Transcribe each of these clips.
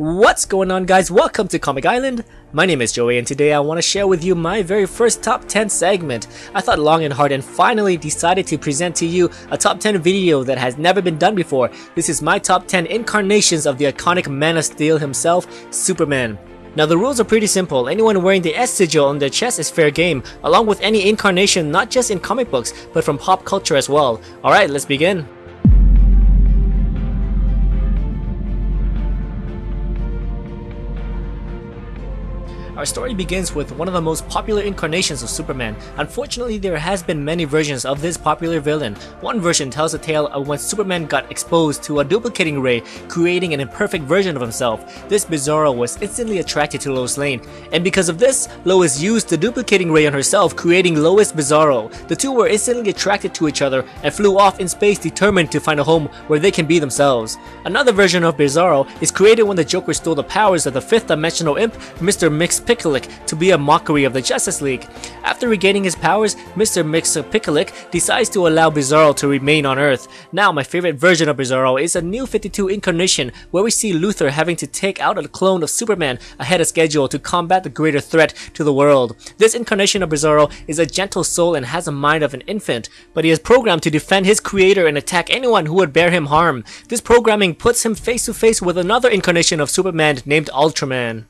What's going on, guys? Welcome to Comic Island. My name is Joey and today I want to share with you my very first top 10 segment. I thought long and hard and finally decided to present to you a top 10 video that has never been done before. This is my top 10 incarnations of the iconic Man of Steel himself, Superman. Now the rules are pretty simple. Anyone wearing the S sigil on their chest is fair game, along with any incarnation not just in comic books but from pop culture as well. Alright, let's begin. Our story begins with one of the most popular incarnations of Superman. Unfortunately, there has been many versions of this popular villain. One version tells a tale of when Superman got exposed to a duplicating ray, creating an imperfect version of himself. This Bizarro was instantly attracted to Lois Lane, and because of this, Lois used the duplicating ray on herself, creating Lois Bizarro. The two were instantly attracted to each other and flew off in space, determined to find a home where they can be themselves. Another version of Bizarro is created when the Joker stole the powers of the fifth dimensional imp, Mr. Mxyzptlk, to be a mockery of the Justice League. After regaining his powers, Mr. Mxyzptlk decides to allow Bizarro to remain on Earth. Now, my favorite version of Bizarro is a New 52 incarnation where we see Luthor having to take out a clone of Superman ahead of schedule to combat the greater threat to the world. This incarnation of Bizarro is a gentle soul and has a mind of an infant, but he is programmed to defend his creator and attack anyone who would bear him harm. This programming puts him face to face with another incarnation of Superman named Ultraman.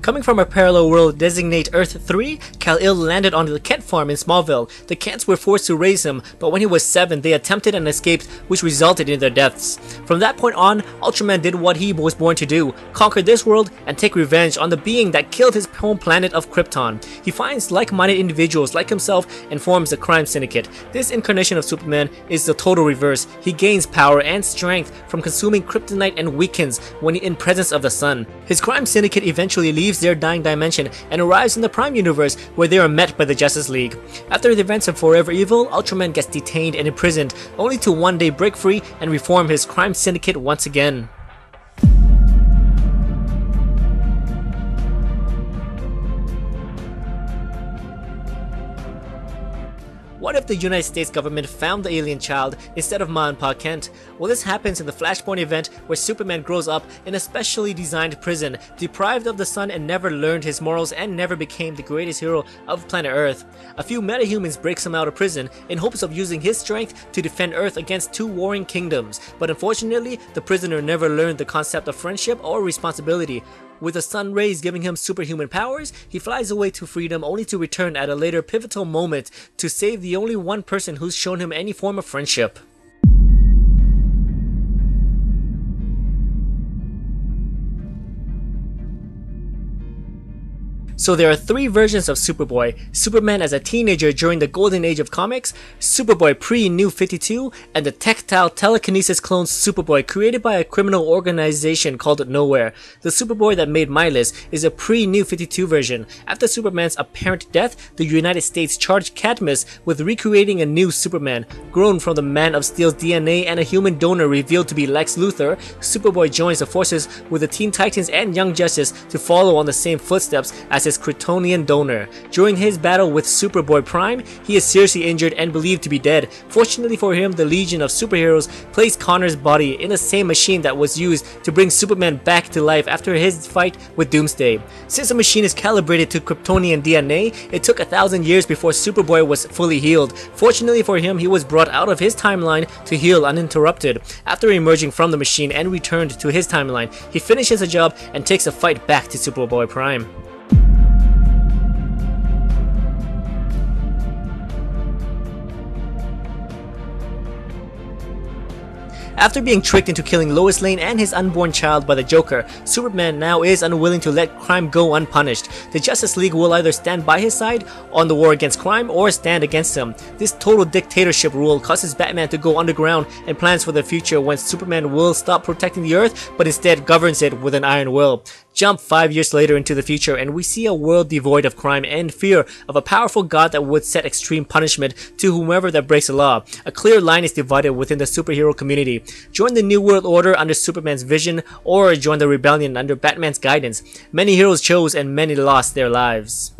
Coming from a parallel world designated Earth 3, Kal-El landed on the Kent farm in Smallville. The Kents were forced to raise him, but when he was 7, they attempted and escaped, which resulted in their deaths. From that point on, Ultraman did what he was born to do, conquer this world and take revenge on the being that killed his home planet of Krypton. He finds like-minded individuals like himself and forms a crime syndicate. This incarnation of Superman is the total reverse. He gains power and strength from consuming kryptonite and weakens when in presence of the sun. His crime syndicate eventually leaves their dying dimension and arrives in the Prime Universe where they are met by the Justice League. After the events of Forever Evil, Ultraman gets detained and imprisoned, only to one day break free and reform his crime syndicate once again. What if the United States government found the alien child instead of Ma and Pa Kent? Well, this happens in the Flashpoint event where Superman grows up in a specially designed prison, deprived of the sun and never learned his morals and never became the greatest hero of planet Earth. A few metahumans breaks him out of prison in hopes of using his strength to defend Earth against two warring kingdoms, but unfortunately, the prisoner never learned the concept of friendship or responsibility. With the sun rays giving him superhuman powers, he flies away to freedom only to return at a later pivotal moment to save the only one person who's shown him any form of friendship. So there are three versions of Superboy: Superman as a teenager during the golden age of comics, Superboy pre-New 52, and the tactile telekinesis clone Superboy created by a criminal organization called Nowhere. The Superboy that made my list is a pre-New 52 version. After Superman's apparent death, the United States charged Cadmus with recreating a new Superman. Grown from the Man of Steel's DNA and a human donor revealed to be Lex Luthor, Superboy joins the forces with the Teen Titans and Young Justice to follow on the same footsteps as his Kryptonian donor. During his battle with Superboy Prime, he is seriously injured and believed to be dead. Fortunately for him, the Legion of Superheroes placed Connor's body in the same machine that was used to bring Superman back to life after his fight with Doomsday. Since the machine is calibrated to Kryptonian DNA, it took 1,000 years before Superboy was fully healed. Fortunately for him, he was brought out of his timeline to heal uninterrupted. After emerging from the machine and returned to his timeline, he finishes the job and takes a fight back to Superboy Prime. After being tricked into killing Lois Lane and his unborn child by the Joker, Superman now is unwilling to let crime go unpunished. The Justice League will either stand by his side on the war against crime or stand against him. This total dictatorship rule causes Batman to go underground and plans for the future when Superman will stop protecting the Earth but instead governs it with an iron will. Jump 5 years later into the future and we see a world devoid of crime and fear of a powerful god that would set extreme punishment to whomever that breaks the law. A clear line is divided within the superhero community. Join the New World Order under Superman's vision or join the rebellion under Batman's guidance. Many heroes chose and many lost their lives.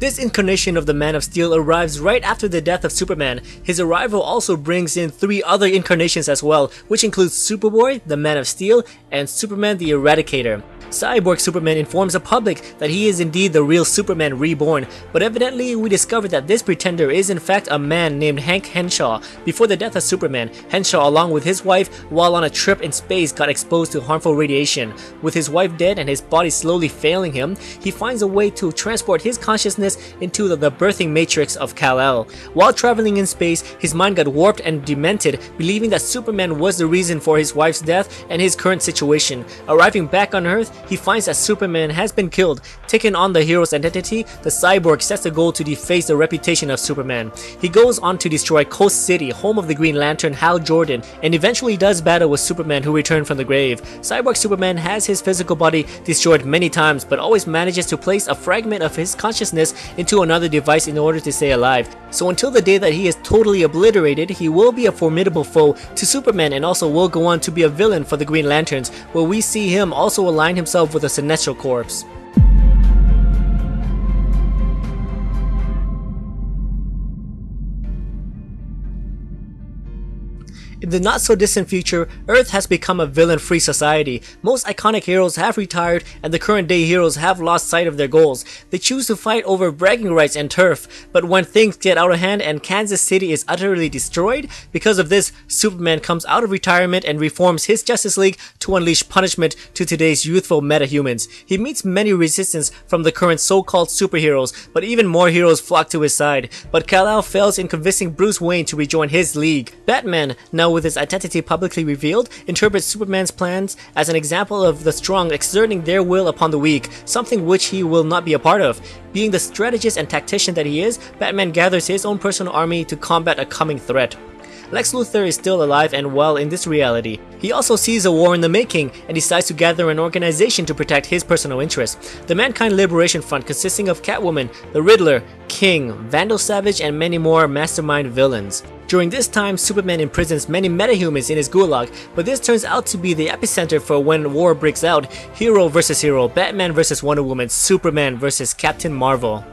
This incarnation of the Man of Steel arrives right after the death of Superman. His arrival also brings in 3 other incarnations as well, which includes Superboy, the Man of Steel, and Superman the Eradicator. Cyborg Superman informs the public that he is indeed the real Superman reborn, but evidently we discover that this pretender is in fact a man named Hank Henshaw. Before the death of Superman, Henshaw along with his wife, while on a trip in space, got exposed to harmful radiation. With his wife dead and his body slowly failing him, he finds a way to transport his consciousness into the birthing matrix of Kal-El. While traveling in space, his mind got warped and demented, believing that Superman was the reason for his wife's death and his current situation. Arriving back on Earth, he finds that Superman has been killed. Taking on the hero's identity, the cyborg sets the goal to deface the reputation of Superman. He goes on to destroy Coast City, home of the Green Lantern Hal Jordan, and eventually does battle with Superman, who returned from the grave. Cyborg Superman has his physical body destroyed many times, but always manages to place a fragment of his consciousness into another device in order to stay alive. So until the day that he is totally obliterated, he will be a formidable foe to Superman, and also will go on to be a villain for the Green Lanterns, where we see him also align himself with a Sinestro Corps. In the not-so-distant future, Earth has become a villain-free society. Most iconic heroes have retired, and the current-day heroes have lost sight of their goals. They choose to fight over bragging rights and turf, but when things get out of hand and Kansas City is utterly destroyed, because of this, Superman comes out of retirement and reforms his Justice League to unleash punishment to today's youthful metahumans. He meets many resistance from the current so-called superheroes, but even more heroes flock to his side. But Kal-El fails in convincing Bruce Wayne to rejoin his league. Batman, now with his identity publicly revealed, interprets Superman's plans as an example of the strong exerting their will upon the weak, something which he will not be a part of. Being the strategist and tactician that he is, Batman gathers his own personal army to combat a coming threat. Lex Luthor is still alive and well in this reality. He also sees a war in the making and decides to gather an organization to protect his personal interests. The Mankind Liberation Front, consisting of Catwoman, the Riddler, King, Vandal Savage, and many more mastermind villains. During this time, Superman imprisons many metahumans in his gulag, but this turns out to be the epicenter for when war breaks out. Hero versus hero, Batman versus Wonder Woman, Superman versus Captain Marvel.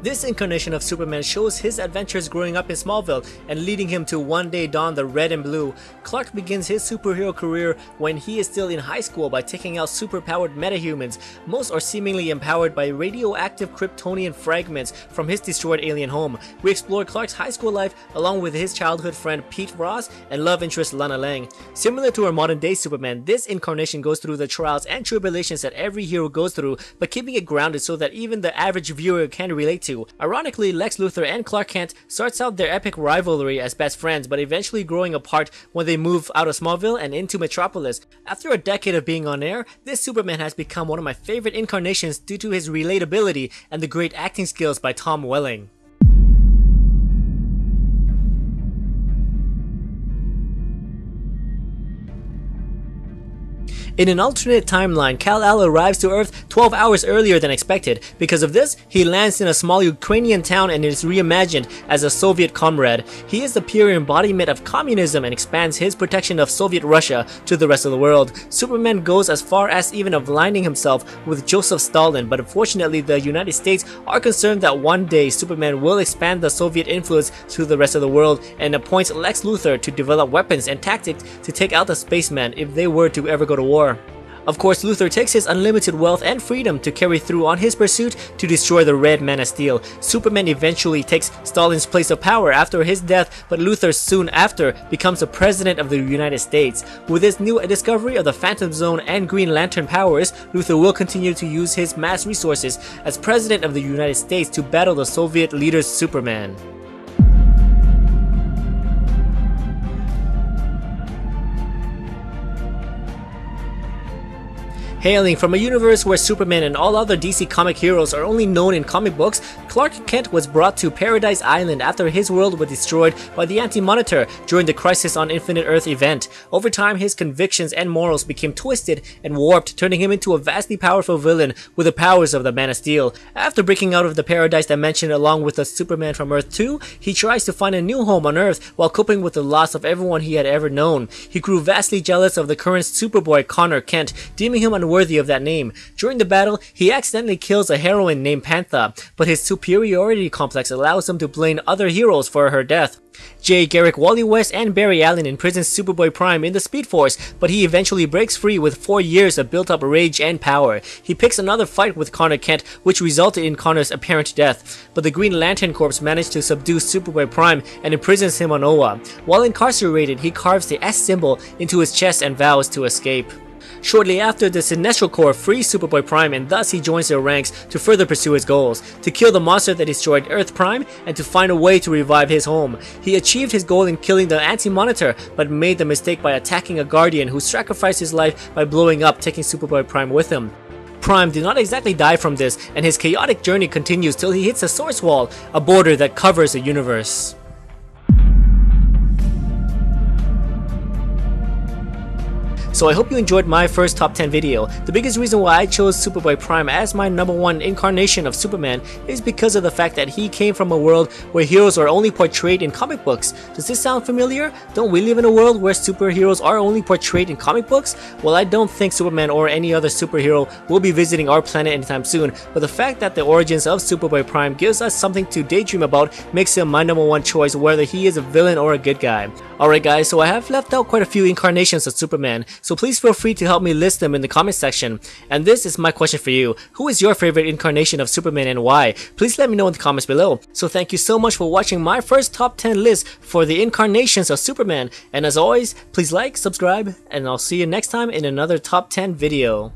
This incarnation of Superman shows his adventures growing up in Smallville and leading him to one day don the red and blue. Clark begins his superhero career when he is still in high school by taking out superpowered metahumans. Most are seemingly empowered by radioactive Kryptonian fragments from his destroyed alien home. We explore Clark's high school life along with his childhood friend Pete Ross and love interest Lana Lang. Similar to our modern day Superman, this incarnation goes through the trials and tribulations that every hero goes through, but keeping it grounded so that even the average viewer can relate to. Ironically, Lex Luthor and Clark Kent starts out their epic rivalry as best friends, but eventually growing apart when they move out of Smallville and into Metropolis. After a decade of being on air, this Superman has become one of my favorite incarnations due to his relatability and the great acting skills by Tom Welling. In an alternate timeline, Kal-El arrives to Earth 12 hours earlier than expected. Because of this, he lands in a small Ukrainian town and is reimagined as a Soviet comrade. He is the pure embodiment of communism and expands his protection of Soviet Russia to the rest of the world. Superman goes as far as even aligning himself with Joseph Stalin, but unfortunately the United States are concerned that one day Superman will expand the Soviet influence to the rest of the world and appoints Lex Luthor to develop weapons and tactics to take out the spaceman if they were to ever go to war. Of course, Luthor takes his unlimited wealth and freedom to carry through on his pursuit to destroy the Red Man of Steel. Superman eventually takes Stalin's place of power after his death, but Luthor soon after becomes the President of the United States. With his new discovery of the Phantom Zone and Green Lantern powers, Luthor will continue to use his mass resources as President of the United States to battle the Soviet leader's Superman. Hailing from a universe where Superman and all other DC comic heroes are only known in comic books, Clark Kent was brought to Paradise Island after his world was destroyed by the Anti-Monitor during the Crisis on Infinite Earth event. Over time, his convictions and morals became twisted and warped, turning him into a vastly powerful villain with the powers of the Man of Steel. After breaking out of the Paradise Dimension along with the Superman from Earth 2, he tries to find a new home on Earth while coping with the loss of everyone he had ever known. He grew vastly jealous of the current Superboy Connor Kent, deeming him unworthy of that name. During the battle, he accidentally kills a heroine named Pantha, but his superiority complex allows him to blame other heroes for her death. Jay Garrick, Wally West, and Barry Allen imprison Superboy Prime in the Speed Force, but he eventually breaks free with 4 years of built-up rage and power. He picks another fight with Connor Kent, which resulted in Connor's apparent death, but the Green Lantern Corps managed to subdue Superboy Prime and imprisons him on Oa. While incarcerated, he carves the S symbol into his chest and vows to escape. Shortly after, the Sinestro Corps frees Superboy Prime, and thus he joins their ranks to further pursue his goals, to kill the monster that destroyed Earth Prime and to find a way to revive his home. He achieved his goal in killing the Anti-Monitor, but made the mistake by attacking a Guardian who sacrificed his life by blowing up, taking Superboy Prime with him. Prime did not exactly die from this, and his chaotic journey continues till he hits a source wall, a border that covers the universe. So I hope you enjoyed my first top 10 video. The biggest reason why I chose Superboy Prime as my #1 incarnation of Superman is because of the fact that he came from a world where heroes are only portrayed in comic books. Does this sound familiar? Don't we live in a world where superheroes are only portrayed in comic books? Well, I don't think Superman or any other superhero will be visiting our planet anytime soon, but the fact that the origins of Superboy Prime gives us something to daydream about makes him my #1 choice, whether he is a villain or a good guy. Alright guys, so I have left out quite a few incarnations of Superman, so please feel free to help me list them in the comment section. And this is my question for you. Who is your favorite incarnation of Superman and why? Please let me know in the comments below. So thank you so much for watching my first top 10 list for the incarnations of Superman. And as always, please like, subscribe, and I'll see you next time in another top 10 video.